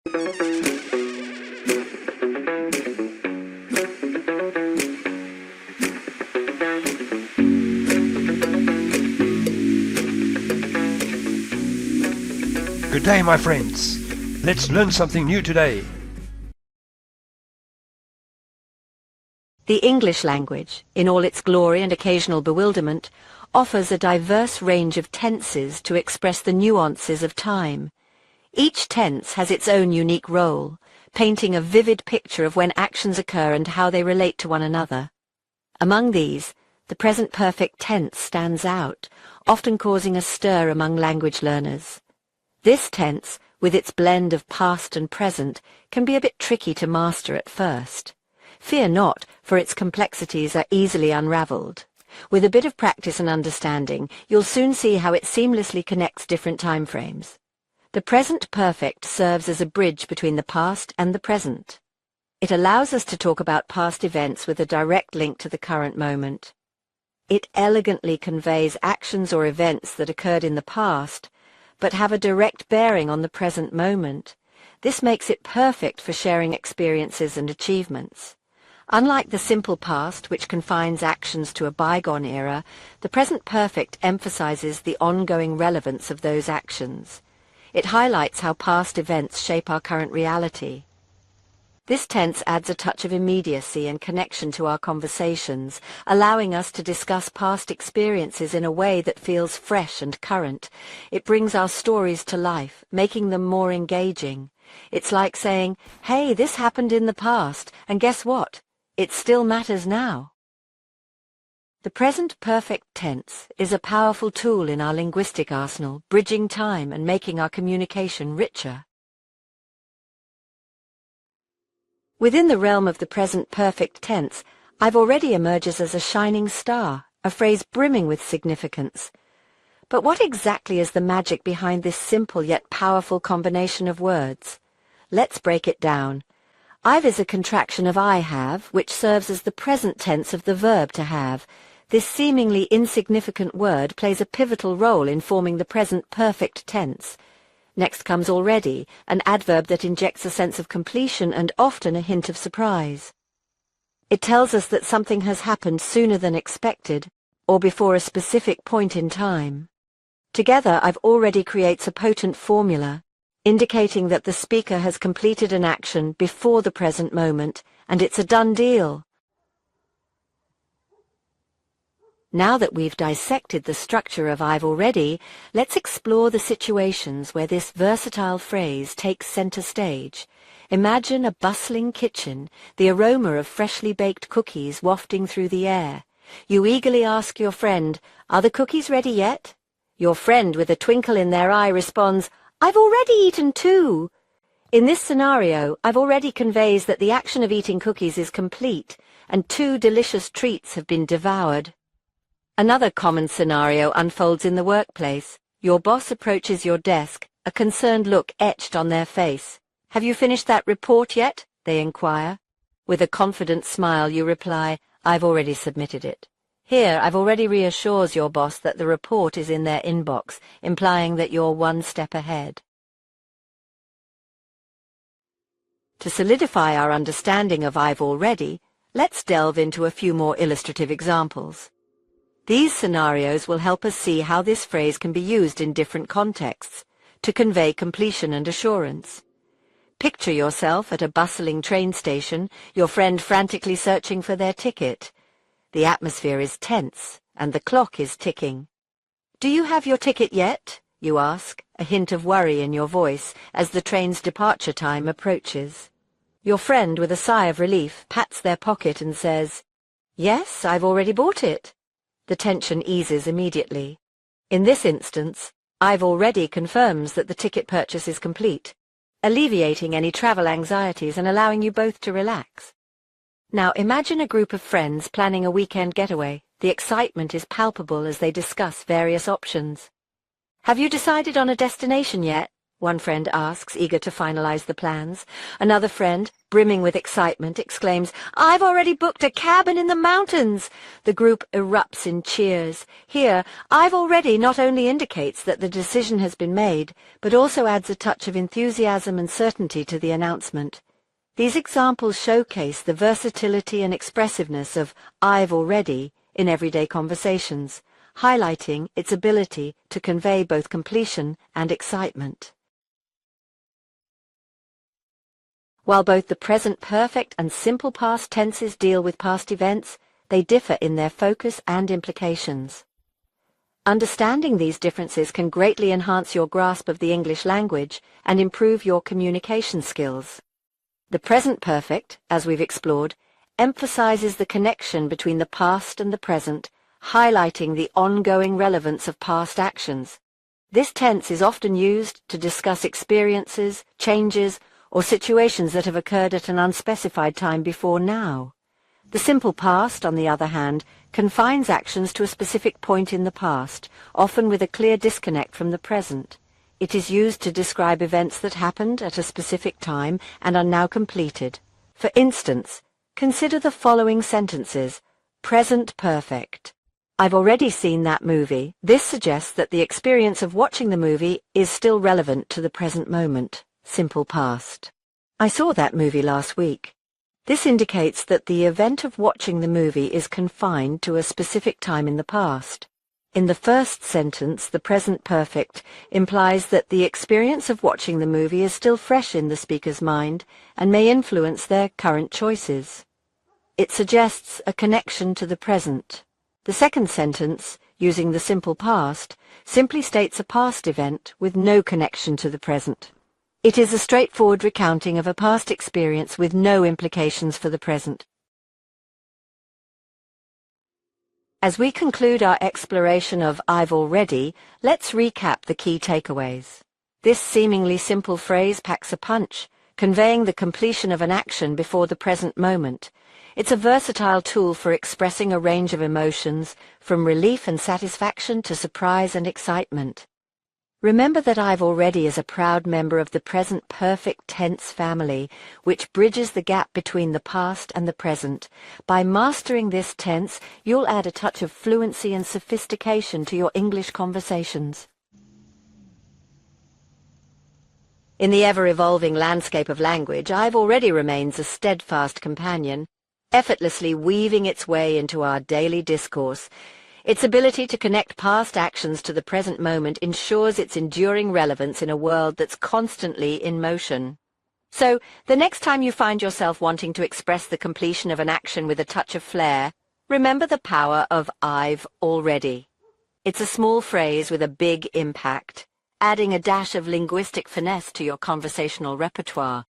Good day, my friends. Let's learn something new today. The English language, in all its glory and occasional bewilderment, offers a diverse range of tenses to express the nuances of time. Each tense has its own unique role, painting a vivid picture of when actions occur and how they relate to one another. Among these, the present perfect tense stands out, often causing a stir among language learners. This tense, with its blend of past and present, can be a bit tricky to master at first. Fear not, for its complexities are easily unravelled. With a bit of practice and understanding, you'll soon see how it seamlessly connects different time frames. The present perfect serves as a bridge between the past and the present. It allows us to talk about past events with a direct link to the current moment. It elegantly conveys actions or events that occurred in the past, but have a direct bearing on the present moment. This makes it perfect for sharing experiences and achievements. Unlike the simple past, which confines actions to a bygone era, the present perfect emphasizes the ongoing relevance of those actions. It highlights how past events shape our current reality. This tense adds a touch of immediacy and connection to our conversations, allowing us to discuss past experiences in a way that feels fresh and current. It brings our stories to life, making them more engaging. It's like saying, "Hey, this happened in the past, and guess what? It still matters now." The present perfect tense is a powerful tool in our linguistic arsenal, bridging time and making our communication richer. Within the realm of the present perfect tense, I've already emerges as a shining star, a phrase brimming with significance. But what exactly is the magic behind this simple yet powerful combination of words? Let's break it down. I've is a contraction of I have, which serves as the present tense of the verb to have. This seemingly insignificant word plays a pivotal role in forming the present perfect tense. Next comes already, an adverb that injects a sense of completion and often a hint of surprise. It tells us that something has happened sooner than expected, or before a specific point in time. Together, I've already creates a potent formula, indicating that the speaker has completed an action before the present moment, and it's a done deal. Now that we've dissected the structure of I've already, let's explore the situations where this versatile phrase takes center stage. Imagine a bustling kitchen, the aroma of freshly baked cookies wafting through the air. You eagerly ask your friend, "Are the cookies ready yet?" Your friend, with a twinkle in their eye, responds, "I've already eaten too." In this scenario, I've already conveys that the action of eating cookies is complete, and 2 delicious treats have been devoured. Another common scenario unfolds in the workplace. Your boss approaches your desk, a concerned look etched on their face. "Have you finished that report yet?" they inquire. With a confident smile you reply, "I've already submitted it." Here, I've already reassures your boss that the report is in their inbox, implying that you're 1 step ahead. To solidify our understanding of I've already, let's delve into a few more illustrative examples. These scenarios will help us see how this phrase can be used in different contexts to convey completion and assurance. Picture yourself at a bustling train station, your friend frantically searching for their ticket. The atmosphere is tense, and the clock is ticking. "Do you have your ticket yet?" you ask, a hint of worry in your voice as the train's departure time approaches. Your friend, with a sigh of relief, pats their pocket and says, "Yes, I've already bought it." The tension eases immediately. In this instance, I've already confirms that the ticket purchase is complete, alleviating any travel anxieties and allowing you both to relax. Now imagine a group of friends planning a weekend getaway. The excitement is palpable as they discuss various options. "Have you decided on a destination yet?" one friend asks, eager to finalize the plans. Another friend, brimming with excitement, exclaims, "I've already booked a cabin in the mountains!" The group erupts in cheers. Here, "I've already" not only indicates that the decision has been made, but also adds a touch of enthusiasm and certainty to the announcement. These examples showcase the versatility and expressiveness of "I've already" in everyday conversations, highlighting its ability to convey both completion and excitement. While both the present perfect and simple past tenses deal with past events, they differ in their focus and implications. Understanding these differences can greatly enhance your grasp of the English language and improve your communication skills. The present perfect, as we've explored, emphasizes the connection between the past and the present, highlighting the ongoing relevance of past actions. This tense is often used to discuss experiences, changes, or situations that have occurred at an unspecified time before now. The simple past, on the other hand, confines actions to a specific point in the past, often with a clear disconnect from the present. It is used to describe events that happened at a specific time and are now completed. For instance, consider the following sentences. Present perfect. I've already seen that movie. This suggests that the experience of watching the movie is still relevant to the present moment. Simple past. I saw that movie last week. This indicates that the event of watching the movie is confined to a specific time in the past. In the first sentence, the present perfect implies that the experience of watching the movie is still fresh in the speaker's mind and may influence their current choices. It suggests a connection to the present. The second sentence, using the simple past, simply states a past event with no connection to the present. It is a straightforward recounting of a past experience with no implications for the present. As we conclude our exploration of "I've already," let's recap the key takeaways. This seemingly simple phrase packs a punch, conveying the completion of an action before the present moment. It's a versatile tool for expressing a range of emotions, from relief and satisfaction to surprise and excitement. Remember that "I've already" is a proud member of the present perfect tense family, which bridges the gap between the past and the present. By mastering this tense, you'll add a touch of fluency and sophistication to your English conversations. In the ever-evolving landscape of language, "I've already" remains a steadfast companion, effortlessly weaving its way into our daily discourse. Its ability to connect past actions to the present moment ensures its enduring relevance in a world that's constantly in motion. So, the next time you find yourself wanting to express the completion of an action with a touch of flair, remember the power of "I've already." It's a small phrase with a big impact, adding a dash of linguistic finesse to your conversational repertoire.